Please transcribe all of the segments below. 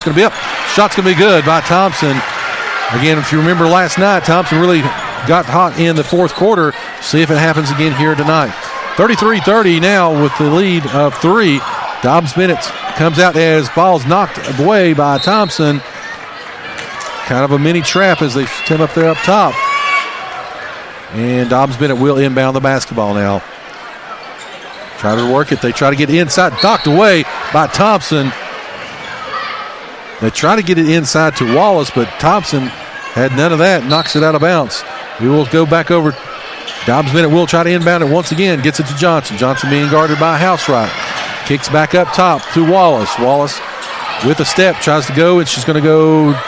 Going to be up. Shot's going to be good by Thompson. Again, if you remember last night, Thompson really got hot in the fourth quarter. See if it happens again here tonight. 33-30 now with the lead of 3. Dobyns-Bennett comes out as ball's knocked away by Thompson. Kind of a mini trap as they come up there up top. And Dobyns-Bennett will inbound the basketball now. Try to work it. They try to get inside. Knocked away by Thompson. They try to get it inside to Wallace, but Thompson had none of that. Knocks it out of bounds. We will go back over. Dobyns-Bennett will try to inbound it once again. Gets it to Johnson. Johnson being guarded by Housewright. Kicks back up top to Wallace. Wallace with a step. Tries to go, and she's going to go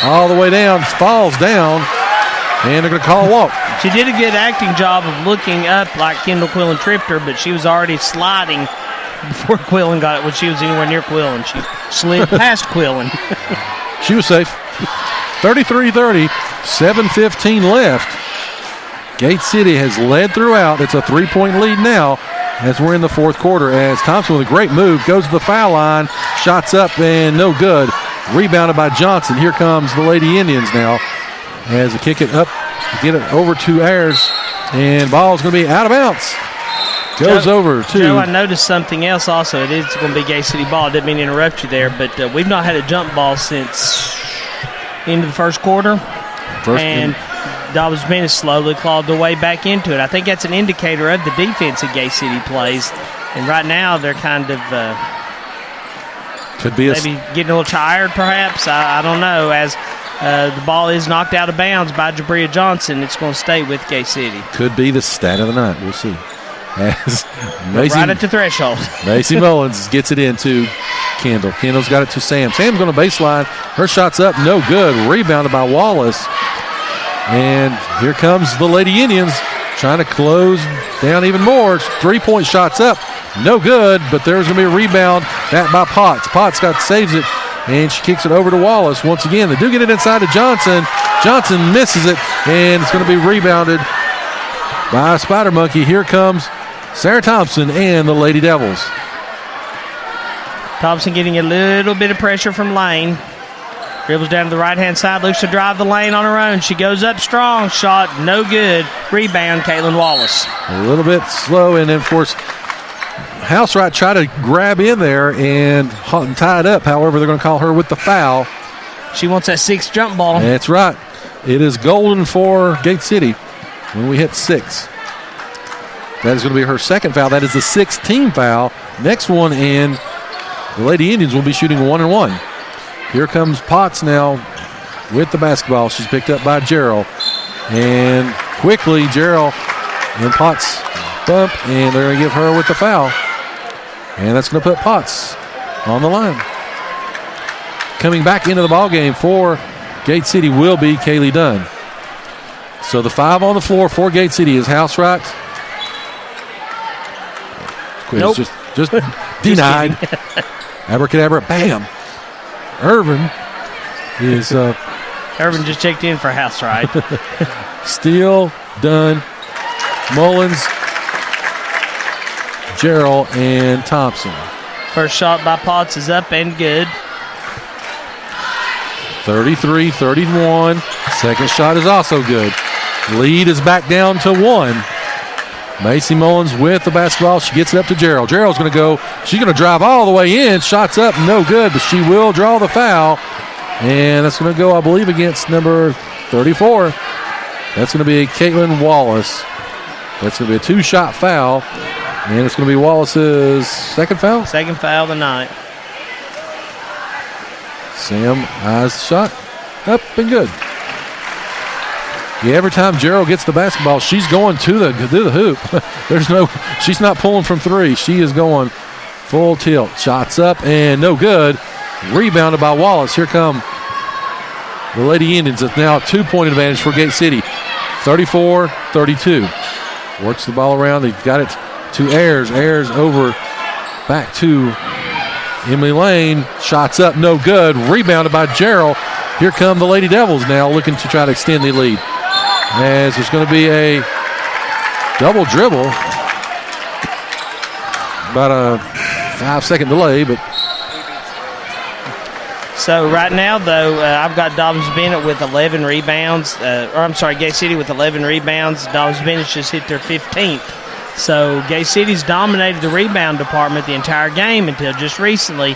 all the way down. Falls down, and they're going to call a walk. She did a good acting job of looking up like Kendall Quillen tripped her, but she was already sliding before Quillen got it when she was anywhere near Quillen. She slid past Quillen. She was safe. 33-30, 7:15 left. Gate City has led throughout. It's a 3-point lead now as we're in the fourth quarter, as Thompson with a great move goes to the foul line. Shots up and no good. Rebounded by Johnson. Here comes the Lady Indians now as they kick it up, get it over to Ayers, and ball's going to be out of bounds. Goes over to... Joe, I noticed something else also. It is going to be Gate City ball. I didn't mean to interrupt you there, but we've not had a jump ball since into the first quarter. Dobyns-Bennett slowly clawed their way back into it. I think that's an indicator of the defense that Gate City plays. And right now they're kind of could be maybe getting a little tired perhaps. I don't know. As the ball is knocked out of bounds by Jabria Johnson, it's going to stay with Gate City. Could be the stat of the night. We'll see. As Macy, right at the threshold. Macy Mullins gets it into Kendall. Kendall's got it to Sam. Sam's going to baseline. Her shot's up, no good. Rebounded by Wallace. And here comes the Lady Indians trying to close down even more. 3-point shots up, no good, but there's going to be a rebound. That by Potts. Potts saves it, and she kicks it over to Wallace. Once again, they do get it inside to Johnson. Johnson misses it, and it's going to be rebounded by Spider Monkey. Here comes Sarah Thompson and the Lady Devils. Thompson getting a little bit of pressure from Lane. Dribbles down to the right-hand side, looks to drive the lane on her own. She goes up strong, shot no good. Rebound, Caitlin Wallace. A little bit slow, and then, of course, Housewright tried to grab in there and tie it up. However, they're going to call her with the foul. She wants that 6th jump ball. That's right. It is golden for Gate City when we hit 6. That is going to be her second foul. That is the 6th team foul. Next one, and the Lady Indians will be shooting 1-1. Here comes Potts now with the basketball. She's picked up by Gerald. And quickly, Gerald and Potts bump, and they're going to give her with the foul. And that's going to put Potts on the line. Coming back into the ballgame for Gate City will be Kaylee Dunn. So the 5 on the floor for Gate City is Housewright. Nope. Just denied. Abracadabra, bam. Irvin is... Irvin just checked in for Housewright. Steele, Dunn, Mullins, Gerald, and Thompson. First shot by Potts is up and good. 33-31. Second shot is also good. Lead is back down to 1. Macy Mullins with the basketball. She gets it up to Gerald. Gerald's going to go. She's going to drive all the way in. Shots up, no good, but she will draw the foul. And that's going to go, I believe, against number 34. That's going to be Caitlin Wallace. That's going to be a 2-shot foul. And it's going to be Wallace's second foul? Second foul of the night. Sam eyes the shot. Up and good. Yeah, every time Gerald gets the basketball, she's going to the hoop. She's not pulling from 3. She is going full tilt. Shots up and no good. Rebounded by Wallace. Here come the Lady Indians. It's now a 2-point advantage for Gate City. 34-32. Works the ball around. They've got it to Ayers. Ayers over back to Emily Lane. Shots up, no good. Rebounded by Gerald. Here come the Lady Devils now looking to try to extend the lead. As there's going to be a double dribble. About a 5-second delay, but So right now, though, I've got Dobyns-Bennett with 11 rebounds. Gay City with 11 rebounds. Dobyns-Bennett just hit their 15th. So Gay City's dominated the rebound department the entire game until just recently.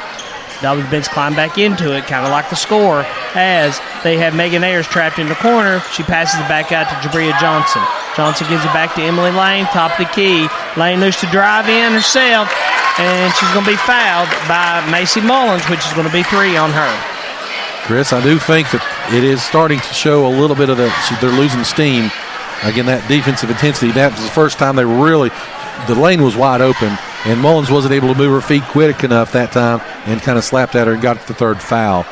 Dobyns-Bennett's climbed back into it, kind of like the score, as they have Megan Ayers trapped in the corner. She passes it back out to Jabria Johnson. Johnson gives it back to Emily Lane, top of the key. Lane looks to drive in herself, and she's going to be fouled by Macy Mullins, which is going to be 3 on her. Chris, I do think that it is starting to show a little bit of they're losing steam. Again, that defensive intensity, that was the first time the lane was wide open, and Mullins wasn't able to move her feet quick enough that time and kind of slapped at her and got the 3rd foul.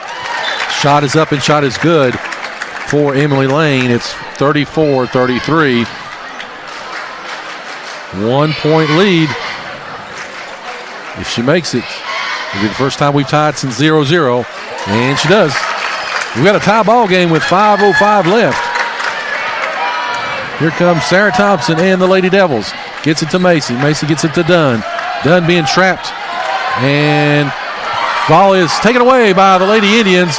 Shot is up and shot is good for Emily Lane. It's 34-33. 1 point lead. If she makes it, it'll be the first time we've tied since 0-0, and she does. We've got a tie ball game with 5:05 left. Here comes Sarah Thompson and the Lady Devils. Gets it to Macy. Macy gets it to Dunn. Dunn being trapped. And ball is taken away by the Lady Indians.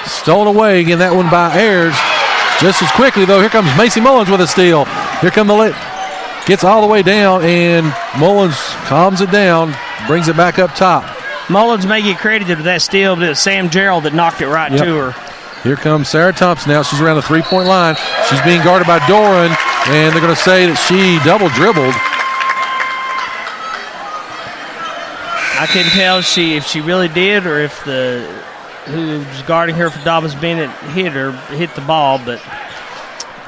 Stolen away. Again, that one by Ayers. Just as quickly, though, here comes Macy Mullins with a steal. Here come gets all the way down, and Mullins calms it down, brings it back up top. Mullins may get credited with that steal, but it was Sam Gerald that knocked it right to her. Here comes Sarah Thompson now. She's around the 3-point line. She's being guarded by Doran, and they're going to say that she double dribbled. I couldn't tell if she really did or if who was guarding her for Dobyns-Bennett hit the ball, but.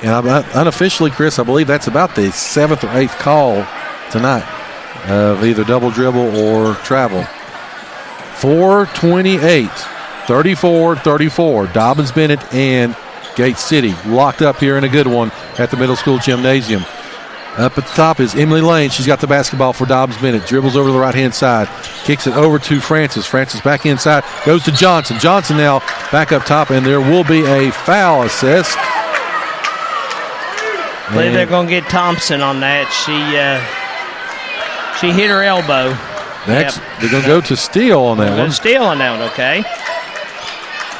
And unofficially, Chris, I believe that's about the 7th or 8th call tonight of either double dribble or travel. 4:28. 34-34, Dobyns-Bennett and Gate City locked up here in a good one at the middle school gymnasium. Up at the top is Emily Lane. She's got the basketball for Dobyns-Bennett. Dribbles over to the right-hand side. Kicks it over to Francis. Francis back inside. Goes to Johnson. Johnson now back up top, and there will be a foul assist. I believe they're going to get Thompson on that. She hit her elbow. Next, they're going to go to Steele on that one. Steele on that one, okay.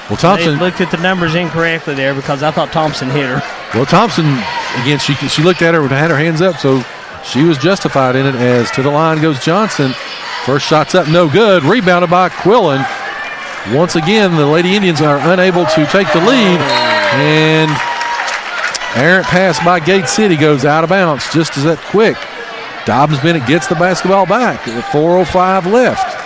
Well, Thompson they looked at the numbers incorrectly there because I thought Thompson hit her. Well, Thompson, again, she looked at her and had her hands up, so she was justified in it. As to the line goes Johnson. First shot's up, no good. Rebounded by Quillen. Once again, the Lady Indians are unable to take the lead, and errant pass by Gate City goes out of bounds just as that quick. Dobyns-Bennett gets the basketball back with 4:05 left.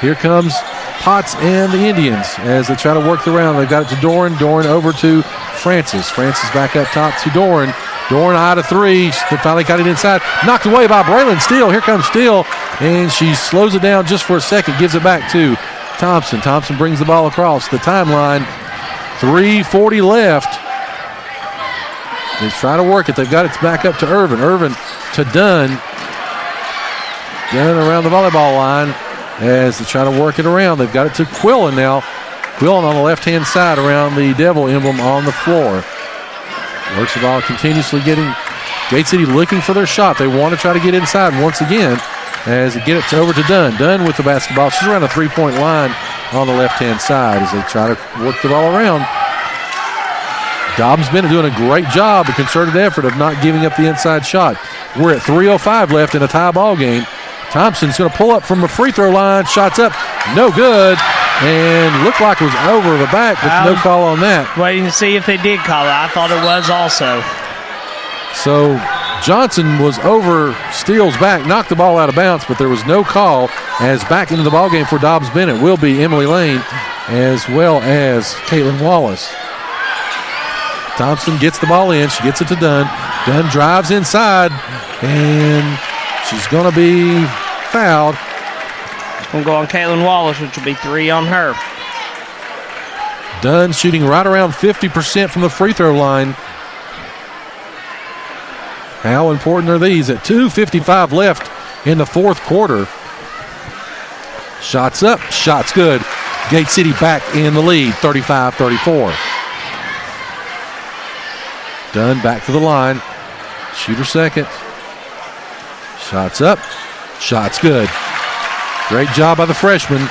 Here comes Potts and the Indians as they try to work the round. They've got it to Doran. Doran over to Francis. Francis back up top to Doran. Doran out of 3. They finally got it inside. Knocked away by Braylon Steele. Here comes Steele, and she slows it down just for a second. Gives it back to Thompson. Thompson brings the ball across the timeline. 3:40 left. They try to work it. They've got it back up to Irvin. Irvin to Dunn. Dunn around the volleyball line as they try to work it around. They've got it to Quillen now. Quillen on the left-hand side around the Devil emblem on the floor. Works the ball continuously, getting Gate City looking for their shot. They want to try to get inside once again as they get it over to Dunn. Dunn with the basketball. She's around the three-point line on the left-hand side as they try to work the ball around. Dobyns-Bennett doing a great job, a concerted effort of not giving up the inside shot. We're at 3:05 left in a tie ball game. Thompson's going to pull up from the free throw line. Shots up, no good, and looked like it was over the back, but no call on that. Waiting to see if they did call it. I thought it was also. So Johnson was over Steele's back, knocked the ball out of bounds, but there was no call, as back into the ball game for Dobyns-Bennett will be Emily Lane as well as Caitlin Wallace. Thompson gets the ball in. She gets it to Dunn. Dunn drives inside, and she's going to be fouled. It's going to go on Caitlin Wallace, which will be 3 on her. Dunn shooting right around 50% from the free throw line. How important are these? At 2:55 left in the fourth quarter. Shots up, shots good. Gate City back in the lead, 35-34. Dunn back to the line. Shooter second. Shots up. Shots good. Great job by the freshman.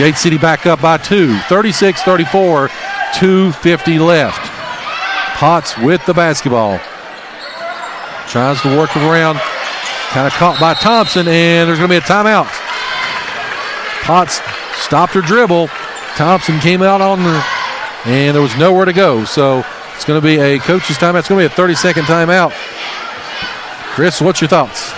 Gate City back up by 2. 36-34, 2:50 left. Potts with the basketball. Tries to work around. Kind of caught by Thompson, and there's going to be a timeout. Potts stopped her dribble. Thompson came out on her, and there was nowhere to go. So it's going to be a coach's timeout. It's going to be a 30-second timeout. Chris, what's your thoughts?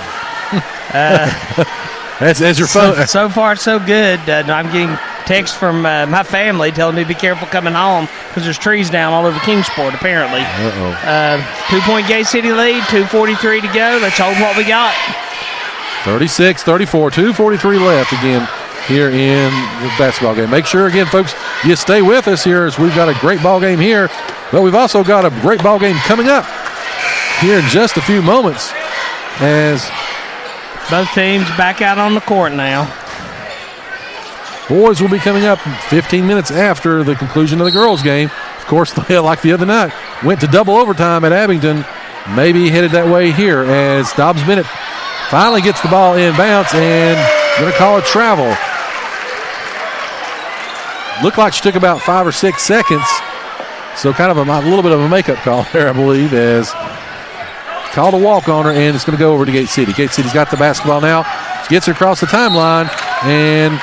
As your phone. So far, so good. I'm getting texts from my family telling me to be careful coming home because there's trees down all over Kingsport, apparently. 2-point Gate City lead, 2:43 to go. Let's hold what we got. 36-34, 2:43 left again here in the basketball game. Make sure, again, folks, you stay with us here as we've got a great ball game here, but we've also got a great ball game coming up here in just a few moments as both teams back out on the court now. Boys will be coming up 15 minutes after the conclusion of the girls' game. Of course, like the other night, went to double overtime at Abington. Maybe headed that way here as Dobyns-Bennett finally gets the ball in bounce and going to call a travel. Looked like she took about 5 or 6 seconds. So kind of a little bit of a makeup call there, I believe, as called a walk on her, and it's going to go over to Gate City. Gate City's got the basketball now. She gets her across the timeline, and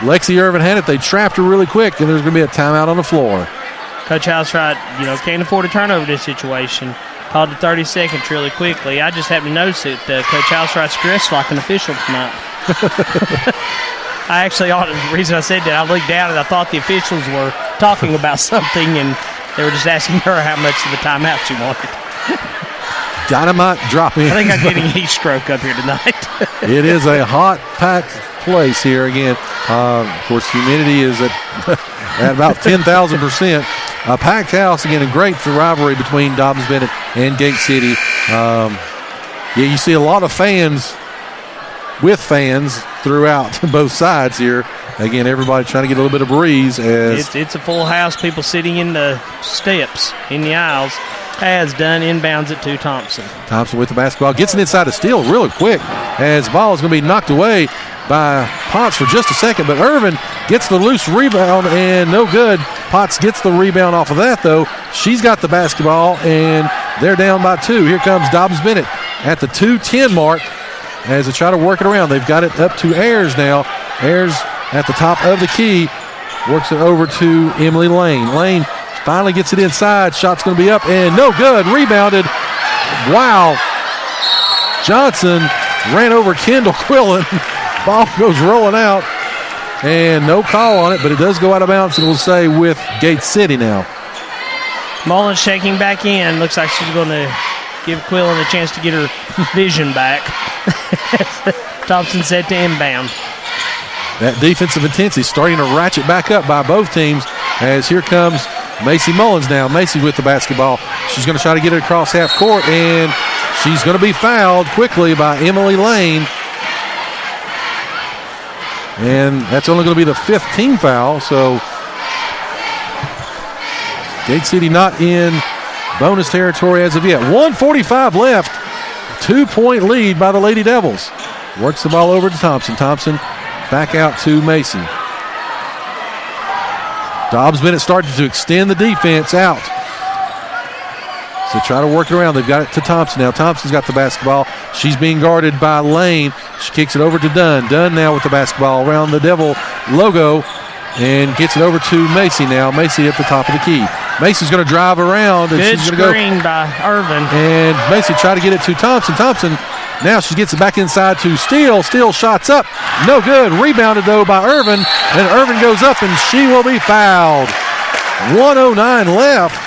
Lexi Irvin had it. They trapped her really quick, and there's going to be a timeout on the floor. Coach Housewright, can't afford a turnover this situation. Called the 30 seconds really quickly. I just happened to notice that Coach Housewright's dressed like an official tonight. The reason I said that, I looked down and I thought the officials were talking about something, and they were just asking her how much of the timeout she wanted. Dynamite dropping. I think I'm getting heat stroke up here tonight. It is a hot, packed place here again. Of course, humidity is at about 10,000%. A packed house again, a great rivalry between Dobyns-Bennett and Gate City. You see a lot of fans with fans throughout both sides here. Again, everybody trying to get a little bit of breeze. As it's a full house, people sitting in the steps, in the aisles. Has done inbounds it to Thompson. Thompson with the basketball. Gets it inside the steal really quick as the ball is going to be knocked away by Potts for just a second. But Irvin gets the loose rebound and no good. Potts gets the rebound off of that, though. She's got the basketball, and they're down by 2. Here comes Dobyns-Bennett at the 2:10 mark as they try to work it around. They've got it up to Ayers now. Ayers at the top of the key. Works it over to Emily Lane. Lane finally gets it inside. Shot's going to be up and no good. Rebounded. Wow. Johnson ran over Kendall Quillen. Ball goes rolling out. And no call on it, but it does go out of bounds, and we'll say with Gate City now. Mullins shaking back in. Looks like she's going to give Quillen a chance to get her vision back. Thompson set to inbound. That defensive intensity starting to ratchet back up by both teams as here comes Macy Mullins now. Macy with the basketball. She's going to try to get it across half court, and she's going to be fouled quickly by Emily Lane. And that's only going to be the 5th team foul, so Gate City not in bonus territory as of yet. 1:45 left. 2-point lead by the Lady Devils. Works the ball over to Thompson. Thompson back out to Macy. Dobyns-Bennett started to extend the defense out. So try to work it around. They've got it to Thompson now. Thompson's got the basketball. She's being guarded by Lane. She kicks it over to Dunn. Dunn now with the basketball around the Devil logo and gets it over to Macy now. Macy at the top of the key. Macy's going to drive around. And good she's going to screen by Irvin. And Macy try to get it to Thompson. Thompson now she gets it back inside to Steele. Steele shots up. No good. Rebounded, though, by Irvin. And Irvin goes up, and she will be fouled. 1:09 left.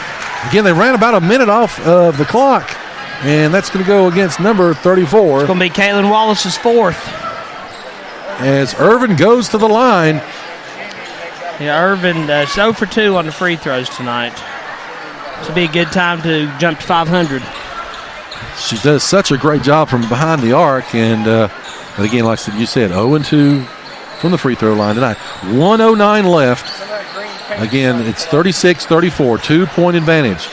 Again, they ran about a minute off of the clock, and that's going to go against number 34. It's going to be Caitlin Wallace's 4th. As Irvin goes to the line. Yeah, Irvin 0 for 2 on the free throws tonight. This will be a good time to jump to 500. She does such a great job from behind the arc, and but again, like you said, 0-2 from the free throw line tonight. 1:09 left. Again, it's 36-34, 2-point advantage.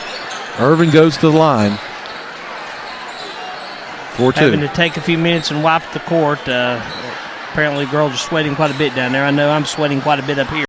Irvin goes to the line. 4-2. Having to take a few minutes and wipe the court. Apparently, girls are sweating quite a bit down there. I know I'm sweating quite a bit up here.